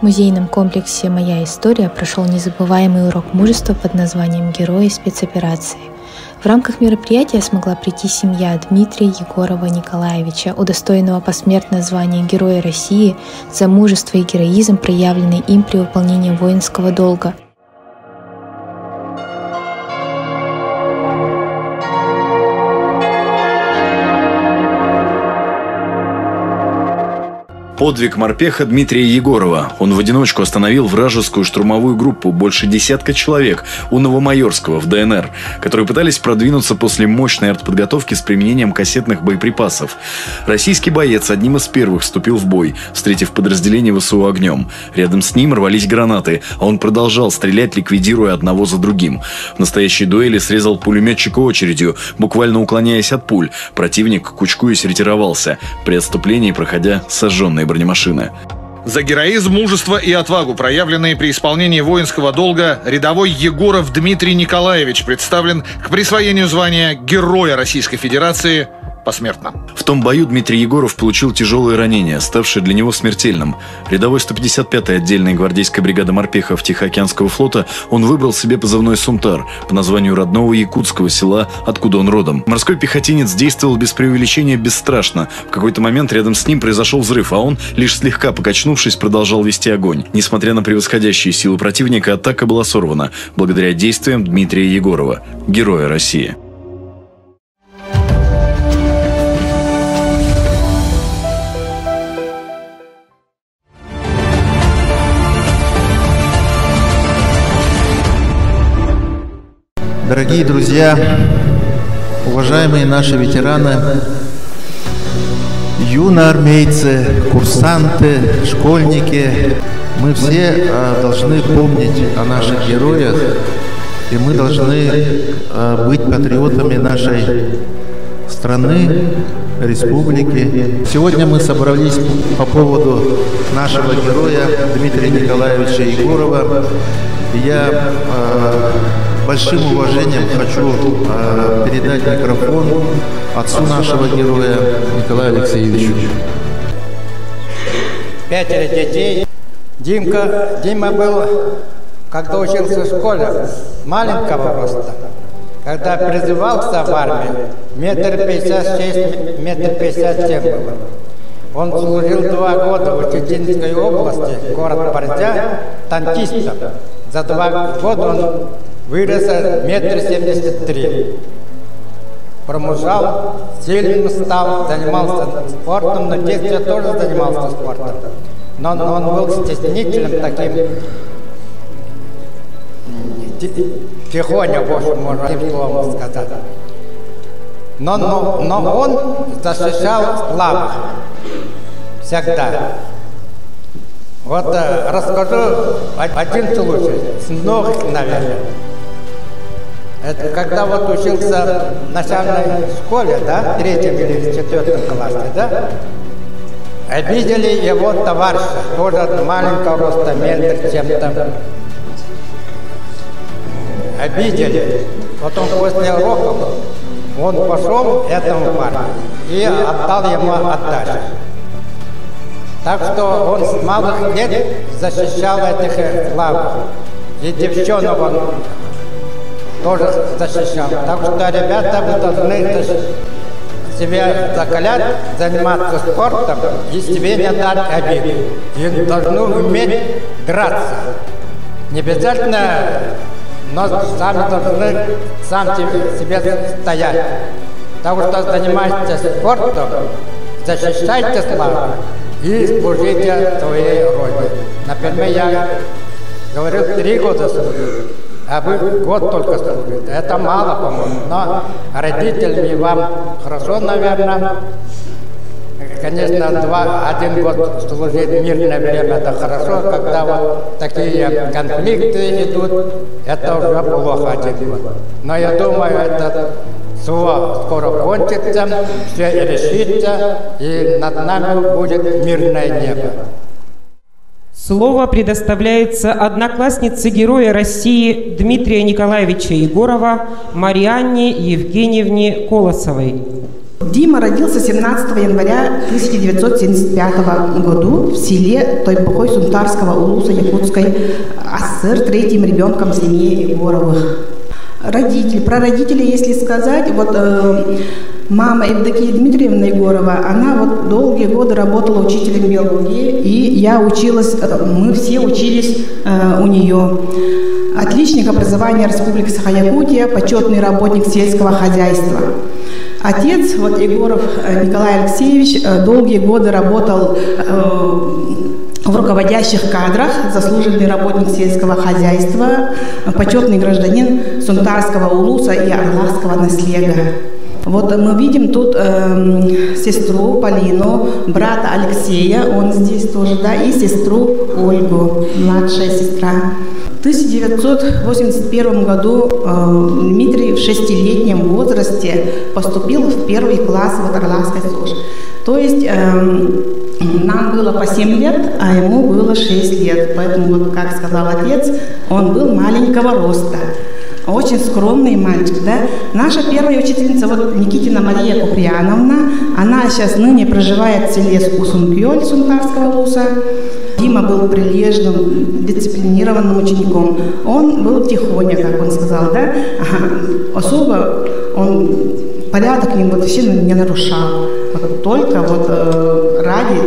музейном комплексе «Моя история» прошел незабываемый урок мужества под названием «Герои спецоперации». В рамках мероприятия смогла прийти семья Дмитрия Егорова Николаевича, удостоенного посмертно звания Героя России за мужество и героизм, проявленный им при выполнении воинского долга. Подвиг морпеха Дмитрия Егорова. Он в одиночку остановил вражескую штурмовую группу больше десятка человек у Новомайорского в ДНР, которые пытались продвинуться после мощной артподготовки с применением кассетных боеприпасов. Российский боец одним из первых вступил в бой, встретив подразделение ВСУ огнем. Рядом с ним рвались гранаты, а он продолжал стрелять, ликвидируя одного за другим. В настоящей дуэли срезал пулеметчика очередью, буквально уклоняясь от пуль. Противник, кучкуясь, ретировался, при отступлении проходя сожженные бронемашины. За героизм, мужество и отвагу, проявленные при исполнении воинского долга, рядовой Егоров Дмитрий Николаевич представлен к присвоению звания Героя Российской Федерации посмертно. В том бою Дмитрий Егоров получил тяжелое ранение, ставшее для него смертельным. Рядовой 155-й отдельной гвардейской бригады морпехов Тихоокеанского флота, он выбрал себе позывной «Сунтар» по названию родного якутского села, откуда он родом. Морской пехотинец действовал без преувеличения бесстрашно. В какой-то момент рядом с ним произошел взрыв, а он, лишь слегка покачнувшись, продолжал вести огонь. Несмотря на превосходящие силы противника, атака была сорвана благодаря действиям Дмитрия Егорова, Героя России. Дорогие друзья, уважаемые наши ветераны, юноармейцы, курсанты, школьники, мы все должны помнить о наших героях, и мы должны быть патриотами нашей страны, республики. Сегодня мы собрались по поводу нашего героя Дмитрия Николаевича Егорова. Я большим уважением хочу передать микрофон отцу нашего героя Николаю Алексеевичу. 5 детей. Дима был, когда учился в школе, маленького роста. Когда призывался в армию, 1,56 м, 1,57 м было. Он служил 2 года в Чеченской области, город Борзя, танкистом. За 2 года он вырос 1,73 м. Промужал, сильным стал, занимался спортом, но в детстве тоже занимался спортом. Но он был стеснительным таким, тихоня, в общем, можно этим словом сказать. Но он защищал слабых всегда. Вот расскажу один случай, с многих, наверное. Это когда вот учился в начальной школе, да, в 3-м или 4-м классе, да, обидели его товарища, тоже от маленького роста, метр чем-то. Обидели. Потом после уроков он пошел к этому парню и отдал ему отдачу. Так что он с малых лет защищал этих слабых. И девчонок он тоже защищал. Так что, ребята, вы должны себя закалять, заниматься спортом и себе не дать обиды. И должны уметь драться. Не обязательно, но сами должны сам себе стоять. Так что занимайтесь спортом, защищайте слабых и служите своей родине. Например, я говорю, 3 года служу, а вы год только служите. Это мало, по-моему, но родителям и вам хорошо, наверное. Конечно, 1 год служить в мирное время – это хорошо, когда вот такие конфликты идут, это уже плохо 1 год. Но я думаю, это все скоро кончится, все решится, и над нами будет мирное небо. Слово предоставляется однокласснице Героя России Дмитрия Николаевича Егорова Марианне Евгеньевне Колосовой. Дима родился 17 января 1975 года в селе Тойбухой Сунтарского улуса Якутской АССР, третьим ребенком в семье Егоровых. Родители, про родителей, если сказать, вот мама Евдокия Дмитриевна Егорова, она вот долгие годы работала учителем биологии, и я училась, мы все учились у нее. Отличник образования Республики Саха-Якутия, почетный работник сельского хозяйства. Отец, вот Егоров Николай Алексеевич, долгие годы работал в руководящих кадрах, заслуженный работник сельского хозяйства, почетный гражданин Сунтарского улуса и Орловского наслега. Вот мы видим тут сестру Полину, брата Алексея, он здесь тоже, да, и сестру Ольгу, младшая сестра. В 1981 году Дмитрий в 6-летнем возрасте поступил в 1 класс в Орловской СОЖ. То есть нам было по 7 лет, а ему было 6 лет. Поэтому, вот, как сказал отец, он был маленького роста. Очень скромный мальчик, да. Наша первая учительница, вот Никитина Мария Куприяновна, она сейчас ныне проживает в селе Усунпьёль Сунтарского улуса. Дима был прилежным, дисциплинированным учеником. Он был тихоня, как он сказал, да. Особо он порядок вот вообще не нарушал. Вот, только вот ради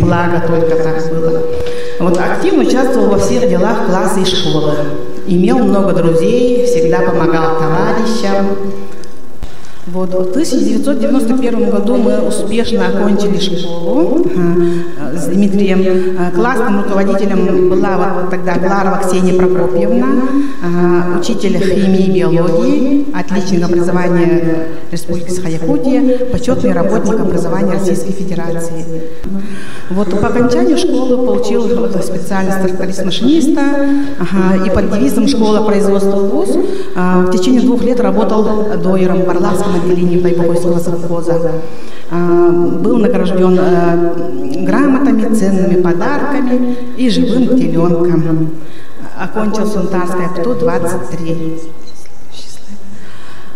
блага только так было. Вот активно участвовал во всех делах класса и школы. Имел много друзей, всегда помогал товарищам. Вот. В 1991 году мы успешно окончили школу с Дмитрием. Классным руководителем была вот тогда Гларова Ксения Прокопьевна, учитель химии и биологии, отличник образования Республики Саха-Якутия, почетный работник образования Российской Федерации. Вот по окончанию школы получил специальность тракторист-машиниста, и под девизом «Школа производства ВУЗ» в течение 2 лет работал дойером в Орловском отделении Тайбухойского совхоза. Был награжден грамотами, ценными подарками и живым теленком. Окончил Сунтарское ПТУ 23.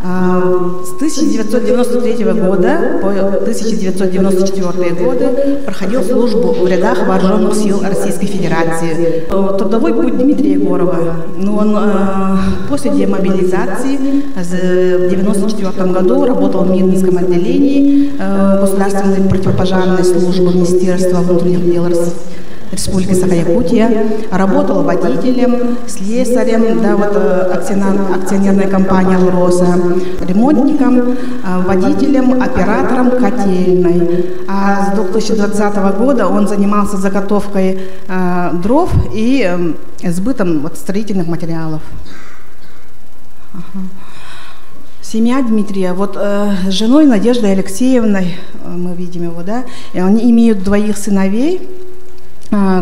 С 1993 года по 1994 годы проходил службу в рядах Вооруженных сил Российской Федерации. Трудовой путь Дмитрия Егорова. Он после демобилизации в 1994 году работал в Минском отделении Государственной противопожарной службы Министерства внутренних дел Республики Саха-Якутия, работал водителем, слесарем, да, вот, акционерная компания «Алроса», ремонтником, водителем, оператором котельной. А с 2020 года он занимался заготовкой дров и сбытом вот, строительных материалов. Семья Дмитрия, вот с женой Надеждой Алексеевной, мы видим его, да, и они имеют 2 сыновей.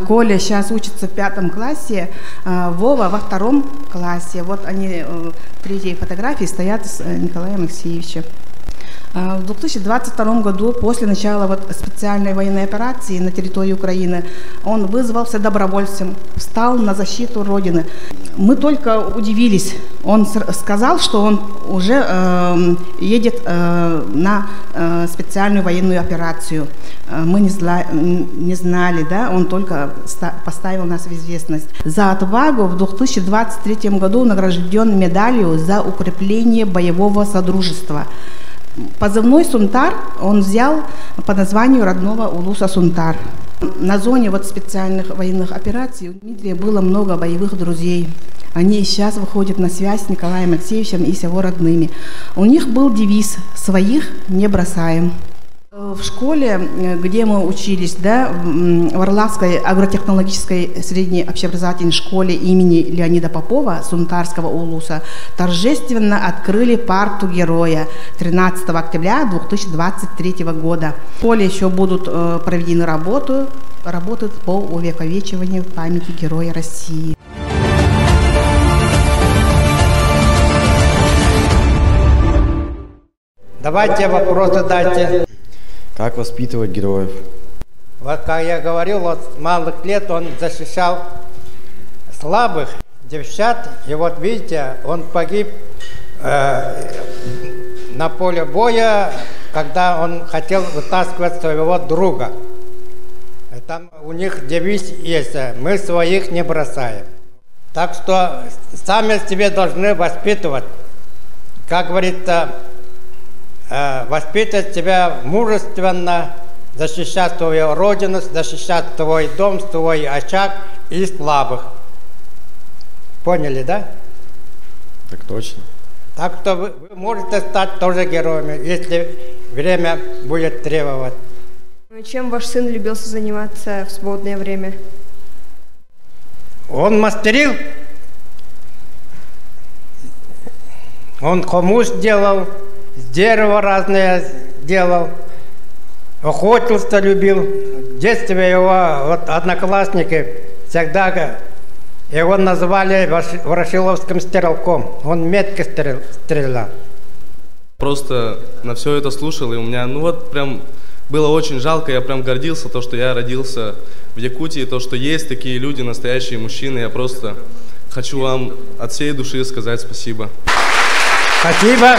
Коля сейчас учится в 5 классе, Вова во 2 классе. Вот они в 3-й фотографии стоят с Николаем Алексеевичем. В 2022 году, после начала вот специальной военной операции на территории Украины, он вызвался добровольцем, встал на защиту Родины. Мы только удивились. Он сказал, что он уже едет на специальную военную операцию. Мы не знали, да, он только поставил нас в известность. За отвагу в 2023 году награжден медалью за укрепление боевого содружества. Позывной «Сунтар» он взял по названию родного улуса Сунтар. На зоне вот специальных военных операций у Дмитрия было много боевых друзей. Они сейчас выходят на связь с Николаем Алексеевичем и с его родными. У них был девиз «Своих не бросаем». В школе, где мы учились, да, в Орловской агротехнологической средней общеобразовательной школе имени Леонида Попова Сунтарского улуса, торжественно открыли парту героя 13 октября 2023 года. В школе еще будут проведены работы по увековечиванию памяти Героя России. Давайте вопросы дайте. Как воспитывать героев? Вот как я говорил, вот с малых лет он защищал слабых девчат. И вот видите, он погиб на поле боя когда он хотел вытаскивать своего друга. Там у них девиз есть: мы своих не бросаем. Так что сами себе должны воспитывать, как говорится, воспитывать себя мужественно, защищать свою родину, защищать твой дом, свой очаг и слабых. Поняли, да? Так точно. Так что вы можете стать тоже героями, если время будет требовать. Чем ваш сын любился заниматься в свободное время? Он мастерил, он хомут делал, с дерева разные делал, охотился любил. В детстве его вот одноклассники всегда его называли ворошиловским стрелком. Он метко стрелял. Просто на все это слушал, и у меня, прям было очень жалко, я прям гордился, то, что я родился в Якутии, то, что есть такие люди, настоящие мужчины. Я просто хочу вам от всей души сказать спасибо. Спасибо.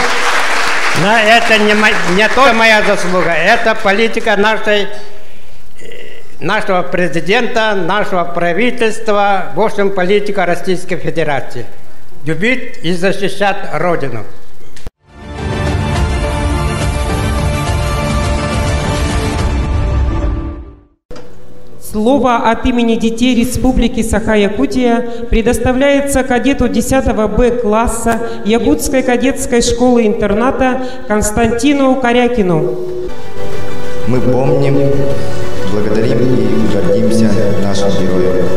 Но это не только моя заслуга, это политика нашего президента, нашего правительства, в общем, политика Российской Федерации. Любить и защищать Родину. Слово от имени детей Республики Саха-Якутия предоставляется кадету 10 Б класса Якутской кадетской школы-интерната Константину Корякину. Мы помним, благодарим и гордимся нашим героям.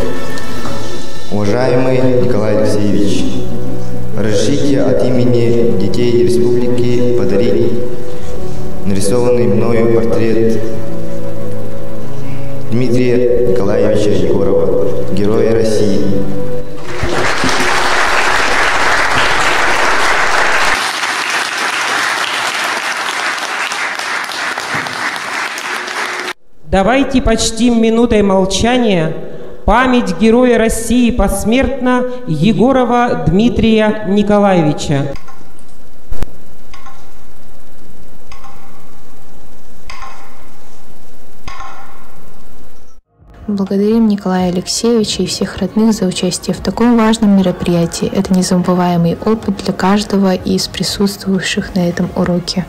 Уважаемый Николай Алексеевич, разрешите от имени детей республики подарить нарисованный мною портрет Дмитрия Николаевича Егорова, Героя России. Давайте почтим минутой молчания память Героя России посмертно Егорова Дмитрия Николаевича. Благодарим Николая Алексеевича и всех родных за участие в таком важном мероприятии. Это незабываемый опыт для каждого из присутствующих на этом уроке.